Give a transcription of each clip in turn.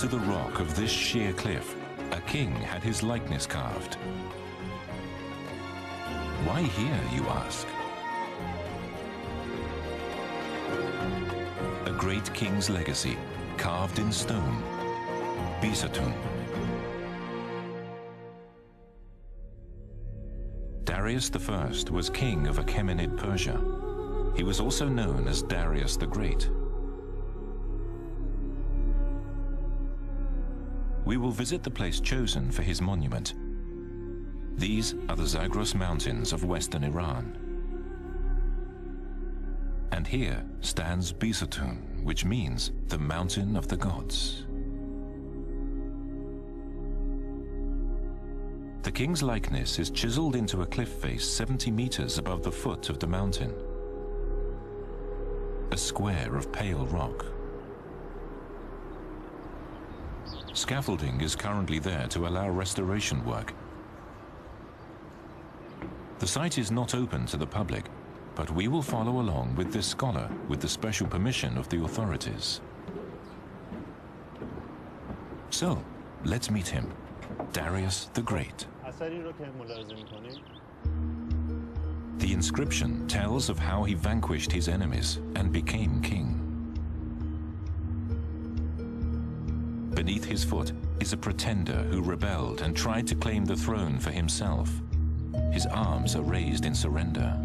into the rock of this sheer cliff, a king had his likeness carved. Why here, you ask? A great king's legacy, carved in stone, Bisotun. Darius I was king of Achaemenid Persia. He was also known as Darius the Great. We will visit the place chosen for his monument. These are the Zagros Mountains of western Iran. And here stands Bisotun, which means the mountain of the gods. The king's likeness is chiseled into a cliff face 70 meters above the foot of the mountain. A square of pale rock. Scaffolding is currently there to allow restoration work. The site is not open to the public, but we will follow along with this scholar with the special permission of the authorities. So, let's meet him, Darius the Great. The inscription tells of how he vanquished his enemies and became king. Beneath his foot is a pretender who rebelled and tried to claim the throne for himself. His arms are raised in surrender.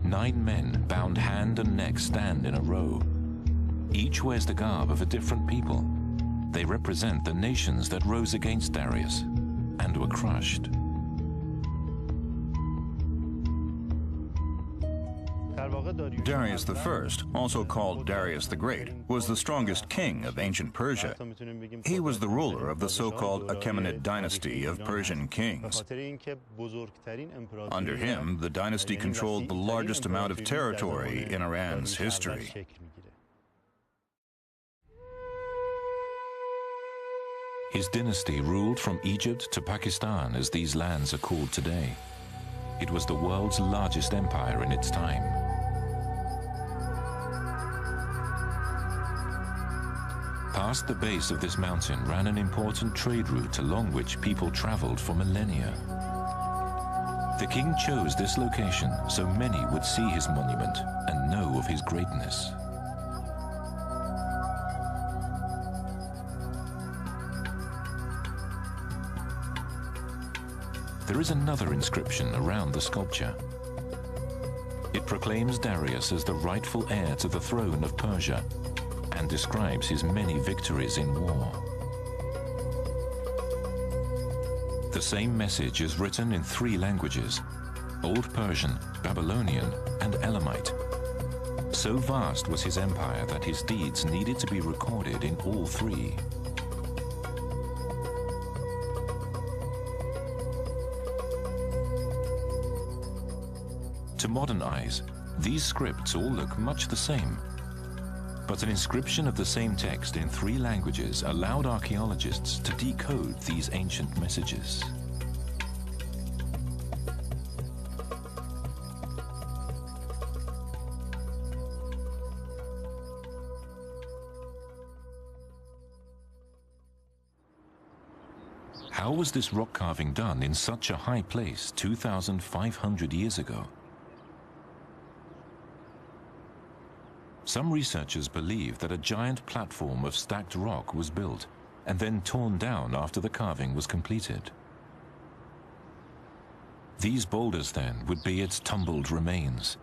Nine men bound hand and neck stand in a row. Each wears the garb of a different people. They represent the nations that rose against Darius and were crushed. Darius I, also called Darius the Great, was the strongest king of ancient Persia. He was the ruler of the so-called Achaemenid dynasty of Persian kings. Under him, the dynasty controlled the largest amount of territory in Iran's history. His dynasty ruled from Egypt to Pakistan, as these lands are called today. It was the world's largest empire in its time. Past the base of this mountain ran an important trade route along which people traveled for millennia. The king chose this location so many would see his monument and know of his greatness. There is another inscription around the sculpture. It proclaims Darius as the rightful heir to the throne of Persia and describes his many victories in war. The same message is written in 3 languages: Old Persian, Babylonian, and Elamite. So vast was his empire that his deeds needed to be recorded in all 3. To modern eyes, these scripts all look much the same. But an inscription of the same text in 3 languages allowed archaeologists to decode these ancient messages. How was this rock carving done in such a high place 2,500 years ago? Some researchers believe that a giant platform of stacked rock was built and then torn down after the carving was completed. These boulders then would be its tumbled remains.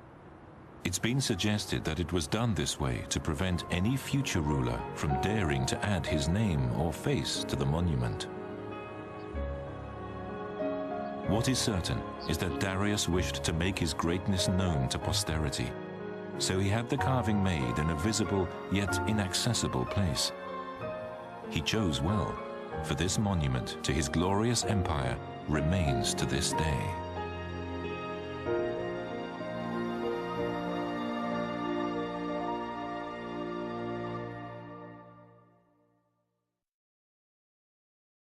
It's been suggested that it was done this way to prevent any future ruler from daring to add his name or face to the monument. What is certain is that Darius wished to make his greatness known to posterity. So he had the carving made in a visible yet inaccessible place. He chose well, for this monument to his glorious empire remains to this day.